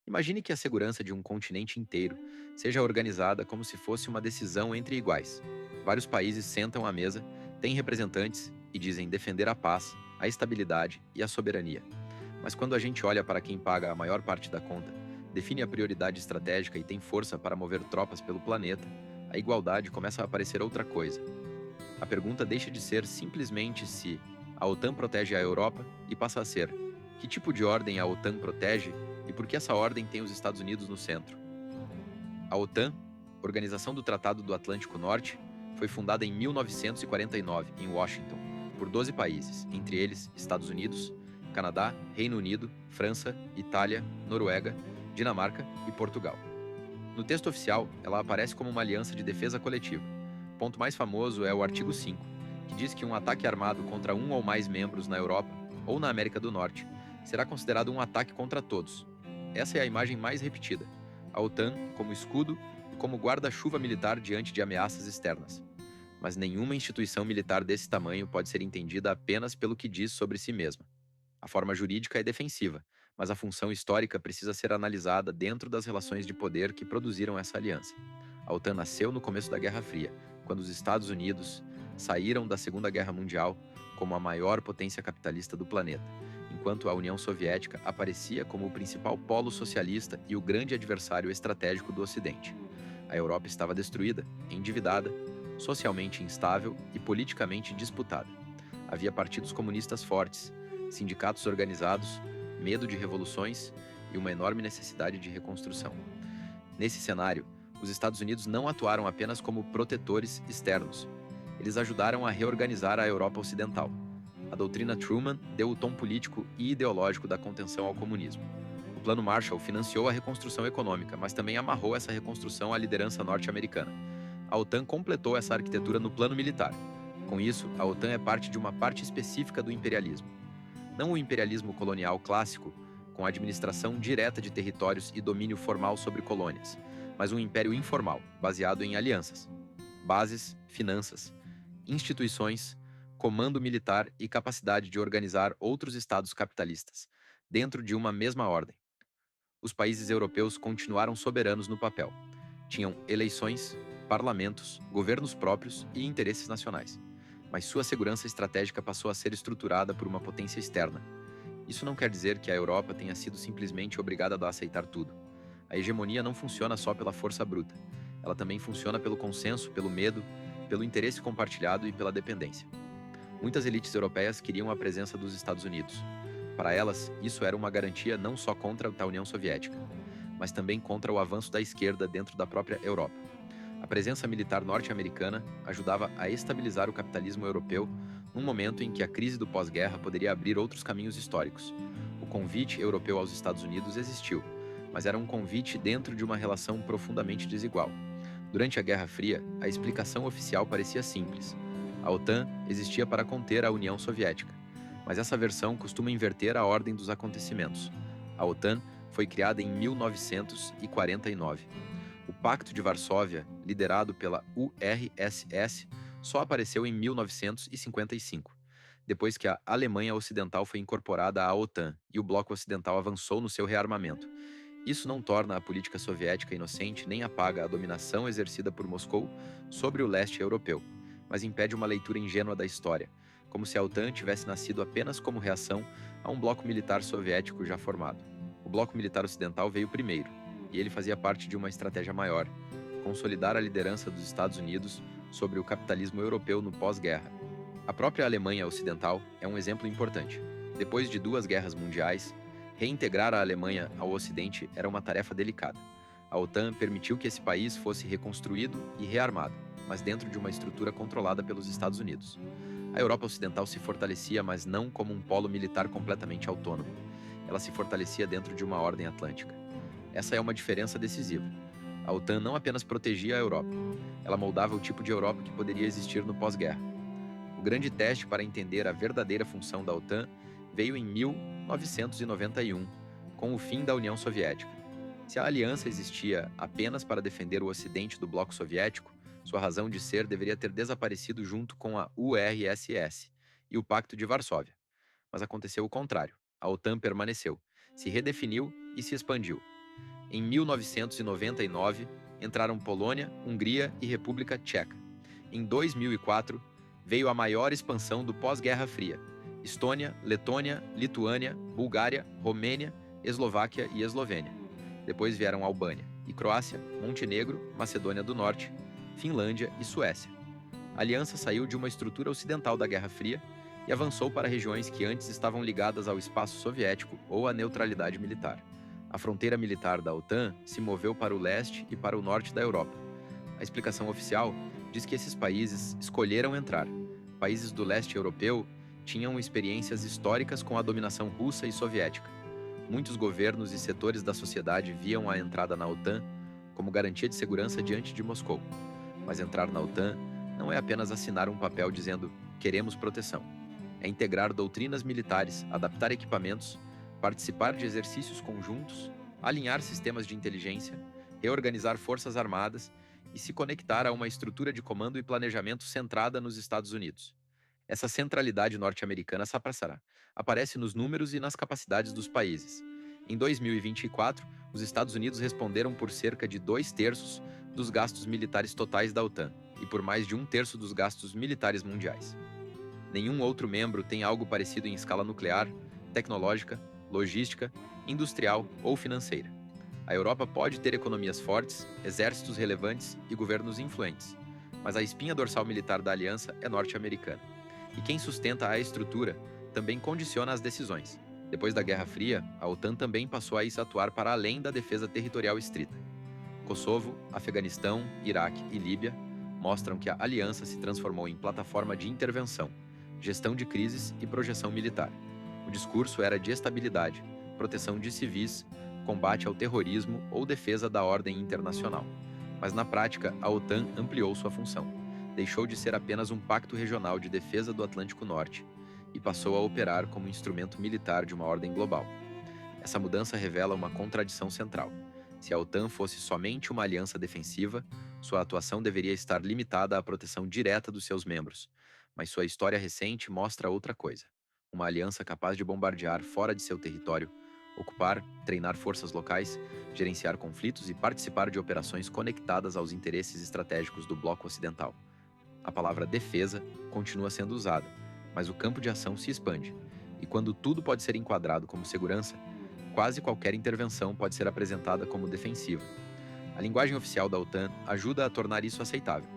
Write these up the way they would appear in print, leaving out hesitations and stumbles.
Imagine que a segurança de um continente inteiro seja organizada como se fosse uma decisão entre iguais. Vários países sentam à mesa, têm representantes e dizem defender a paz, a estabilidade e a soberania. Mas quando a gente olha para quem paga a maior parte da conta, define a prioridade estratégica e tem força para mover tropas pelo planeta, a igualdade começa a aparecer outra coisa. A pergunta deixa de ser simplesmente se a OTAN protege a Europa e passa a ser: que tipo de ordem a OTAN protege e por que essa ordem tem os Estados Unidos no centro? A OTAN, Organização do Tratado do Atlântico Norte, foi fundada em 1949 em Washington por 12 países, entre eles Estados Unidos, Canadá, Reino Unido, França, Itália, Noruega, Dinamarca e Portugal. No texto oficial, ela aparece como uma aliança de defesa coletiva. O ponto mais famoso é o artigo 5, que diz que um ataque armado contra um ou mais membros na Europa ou na América do Norte será considerado um ataque contra todos. Essa é a imagem mais repetida. A OTAN como escudo e como guarda-chuva militar diante de ameaças externas. Mas nenhuma instituição militar desse tamanho pode ser entendida apenas pelo que diz sobre si mesma. A forma jurídica é defensiva, mas a função histórica precisa ser analisada dentro das relações de poder que produziram essa aliança. A OTAN nasceu no começo da Guerra Fria, quando os Estados Unidos saíram da Segunda Guerra Mundial como a maior potência capitalista do planeta, enquanto a União Soviética aparecia como o principal polo socialista e o grande adversário estratégico do Ocidente. A Europa estava destruída, endividada, socialmente instável e politicamente disputada. Havia partidos comunistas fortes, sindicatos organizados, medo de revoluções e uma enorme necessidade de reconstrução. Nesse cenário, os Estados Unidos não atuaram apenas como protetores externos. Eles ajudaram a reorganizar a Europa Ocidental. A doutrina Truman deu o tom político e ideológico da contenção ao comunismo. O Plano Marshall financiou a reconstrução econômica, mas também amarrou essa reconstrução à liderança norte-americana. A OTAN completou essa arquitetura no plano militar. Com isso, a OTAN é parte de uma parte específica do imperialismo. Não o imperialismo colonial clássico, com administração direta de territórios e domínio formal sobre colônias, mas um império informal, baseado em alianças, bases, finanças, instituições, comando militar e capacidade de organizar outros estados capitalistas, dentro de uma mesma ordem. Os países europeus continuaram soberanos no papel. Tinham eleições, parlamentos, governos próprios e interesses nacionais. Mas sua segurança estratégica passou a ser estruturada por uma potência externa. Isso não quer dizer que a Europa tenha sido simplesmente obrigada a aceitar tudo. A hegemonia não funciona só pela força bruta. Ela também funciona pelo consenso, pelo medo, pelo interesse compartilhado e pela dependência. Muitas elites europeias queriam a presença dos Estados Unidos. Para elas, isso era uma garantia não só contra a União Soviética, mas também contra o avanço da esquerda dentro da própria Europa. A presença militar norte-americana ajudava a estabilizar o capitalismo europeu num momento em que a crise do pós-guerra poderia abrir outros caminhos históricos. O convite europeu aos Estados Unidos existiu, mas era um convite dentro de uma relação profundamente desigual. Durante a Guerra Fria, a explicação oficial parecia simples. A OTAN existia para conter a União Soviética, mas essa versão costuma inverter a ordem dos acontecimentos. A OTAN foi criada em 1949. O Pacto de Varsóvia, liderado pela URSS, só apareceu em 1955, depois que a Alemanha Ocidental foi incorporada à OTAN e o Bloco Ocidental avançou no seu rearmamento. Isso não torna a política soviética inocente nem apaga a dominação exercida por Moscou sobre o leste europeu, mas impede uma leitura ingênua da história, como se a OTAN tivesse nascido apenas como reação a um bloco militar soviético já formado. O bloco militar ocidental veio primeiro, e ele fazia parte de uma estratégia maior: consolidar a liderança dos Estados Unidos sobre o capitalismo europeu no pós-guerra. A própria Alemanha Ocidental é um exemplo importante. Depois de duas guerras mundiais, reintegrar a Alemanha ao Ocidente era uma tarefa delicada. A OTAN permitiu que esse país fosse reconstruído e rearmado, mas dentro de uma estrutura controlada pelos Estados Unidos. A Europa Ocidental se fortalecia, mas não como um polo militar completamente autônomo. Ela se fortalecia dentro de uma ordem atlântica. Essa é uma diferença decisiva. A OTAN não apenas protegia a Europa, ela moldava o tipo de Europa que poderia existir no pós-guerra. O grande teste para entender a verdadeira função da OTAN veio em 1991, com o fim da União Soviética. Se a aliança existia apenas para defender o Ocidente do bloco soviético, sua razão de ser deveria ter desaparecido junto com a URSS e o Pacto de Varsóvia. Mas aconteceu o contrário. A OTAN permaneceu, se redefiniu e se expandiu. Em 1999, entraram Polônia, Hungria e República Tcheca. Em 2004, veio a maior expansão do pós-Guerra Fria: Estônia, Letônia, Lituânia, Bulgária, Romênia, Eslováquia e Eslovênia. Depois vieram Albânia e Croácia, Montenegro, Macedônia do Norte, Finlândia e Suécia. A aliança saiu de uma estrutura ocidental da Guerra Fria e avançou para regiões que antes estavam ligadas ao espaço soviético ou à neutralidade militar. A fronteira militar da OTAN se moveu para o leste e para o norte da Europa. A explicação oficial diz que esses países escolheram entrar. Países do leste europeu tinham experiências históricas com a dominação russa e soviética. Muitos governos e setores da sociedade viam a entrada na OTAN como garantia de segurança diante de Moscou. Mas entrar na OTAN não é apenas assinar um papel dizendo "queremos proteção". É integrar doutrinas militares, adaptar equipamentos, participar de exercícios conjuntos, alinhar sistemas de inteligência, reorganizar forças armadas e se conectar a uma estrutura de comando e planejamento centrada nos Estados Unidos. Essa centralidade norte-americana aparece nos números e nas capacidades dos países. Em 2024, os Estados Unidos responderam por cerca de 2/3 dos gastos militares totais da OTAN e por mais de 1/3 dos gastos militares mundiais. Nenhum outro membro tem algo parecido em escala nuclear, tecnológica, logística, industrial ou financeira. A Europa pode ter economias fortes, exércitos relevantes e governos influentes, mas a espinha dorsal militar da aliança é norte-americana. E quem sustenta a estrutura também condiciona as decisões. Depois da Guerra Fria, a OTAN também passou a atuar para além da defesa territorial estrita. Kosovo, Afeganistão, Iraque e Líbia mostram que a aliança se transformou em plataforma de intervenção, gestão de crises e projeção militar. O discurso era de estabilidade, proteção de civis, combate ao terrorismo ou defesa da ordem internacional. Mas na prática, a OTAN ampliou sua função. Deixou de ser apenas um pacto regional de defesa do Atlântico Norte e passou a operar como instrumento militar de uma ordem global. Essa mudança revela uma contradição central. Se a OTAN fosse somente uma aliança defensiva, sua atuação deveria estar limitada à proteção direta dos seus membros. Mas sua história recente mostra outra coisa: uma aliança capaz de bombardear fora de seu território, ocupar, treinar forças locais, gerenciar conflitos e participar de operações conectadas aos interesses estratégicos do bloco ocidental. A palavra defesa continua sendo usada, mas o campo de ação se expande, e quando tudo pode ser enquadrado como segurança, quase qualquer intervenção pode ser apresentada como defensiva. A linguagem oficial da OTAN ajuda a tornar isso aceitável.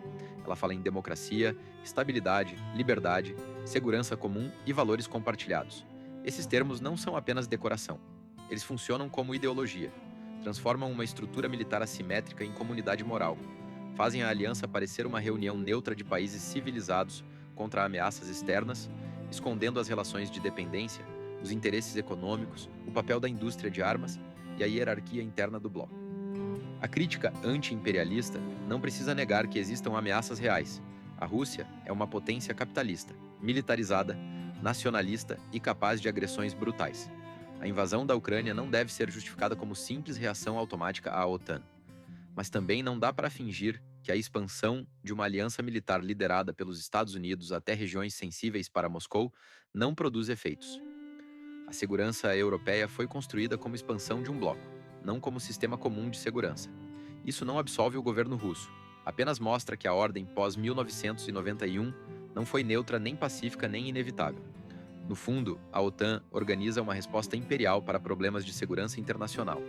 Ela fala em democracia, estabilidade, liberdade, segurança comum e valores compartilhados. Esses termos não são apenas decoração. Eles funcionam como ideologia. Transformam uma estrutura militar assimétrica em comunidade moral. Fazem a aliança parecer uma reunião neutra de países civilizados contra ameaças externas, escondendo as relações de dependência, os interesses econômicos, o papel da indústria de armas e a hierarquia interna do bloco. A crítica anti-imperialista não precisa negar que existam ameaças reais. A Rússia é uma potência capitalista, militarizada, nacionalista e capaz de agressões brutais. A invasão da Ucrânia não deve ser justificada como simples reação automática à OTAN. Mas também não dá para fingir que a expansão de uma aliança militar liderada pelos Estados Unidos até regiões sensíveis para Moscou não produz efeitos. A segurança europeia foi construída como expansão de um bloco, não como sistema comum de segurança. Isso não absolve o governo russo, apenas mostra que a ordem pós-1991 não foi neutra nem pacífica nem inevitável. No fundo, a OTAN organiza uma resposta imperial para problemas de segurança internacional.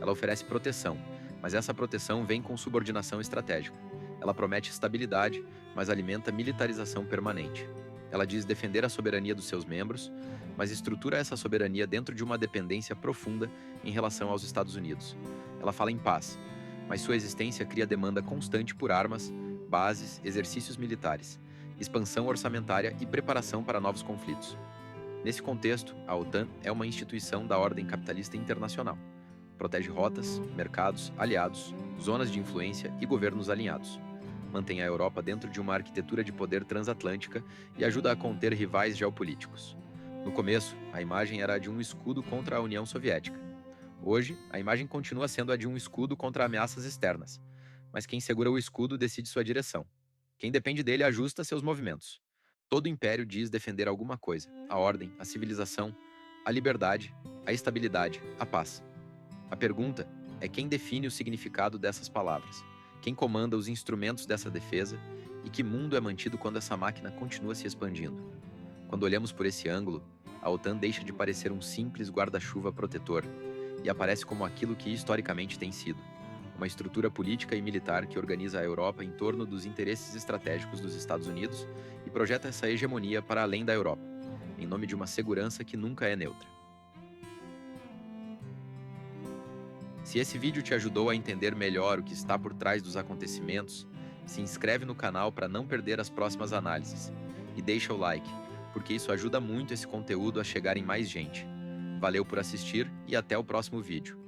Ela oferece proteção, mas essa proteção vem com subordinação estratégica. Ela promete estabilidade, mas alimenta militarização permanente. Ela diz defender a soberania dos seus membros, mas estrutura essa soberania dentro de uma dependência profunda em relação aos Estados Unidos. Ela fala em paz, mas sua existência cria demanda constante por armas, bases, exercícios militares, expansão orçamentária e preparação para novos conflitos. Nesse contexto, a OTAN é uma instituição da ordem capitalista internacional. Protege rotas, mercados, aliados, zonas de influência e governos alinhados. Mantém a Europa dentro de uma arquitetura de poder transatlântica e ajuda a conter rivais geopolíticos. No começo, a imagem era a de um escudo contra a União Soviética. Hoje, a imagem continua sendo a de um escudo contra ameaças externas, mas quem segura o escudo decide sua direção. Quem depende dele ajusta seus movimentos. Todo império diz defender alguma coisa: a ordem, a civilização, a liberdade, a estabilidade, a paz. A pergunta é quem define o significado dessas palavras, quem comanda os instrumentos dessa defesa e que mundo é mantido quando essa máquina continua se expandindo. Quando olhamos por esse ângulo, a OTAN deixa de parecer um simples guarda-chuva protetor e aparece como aquilo que historicamente tem sido: uma estrutura política e militar que organiza a Europa em torno dos interesses estratégicos dos Estados Unidos e projeta essa hegemonia para além da Europa, em nome de uma segurança que nunca é neutra. Se esse vídeo te ajudou a entender melhor o que está por trás dos acontecimentos, se inscreve no canal para não perder as próximas análises e deixa o like, porque isso ajuda muito esse conteúdo a chegar em mais gente. Valeu por assistir e até o próximo vídeo.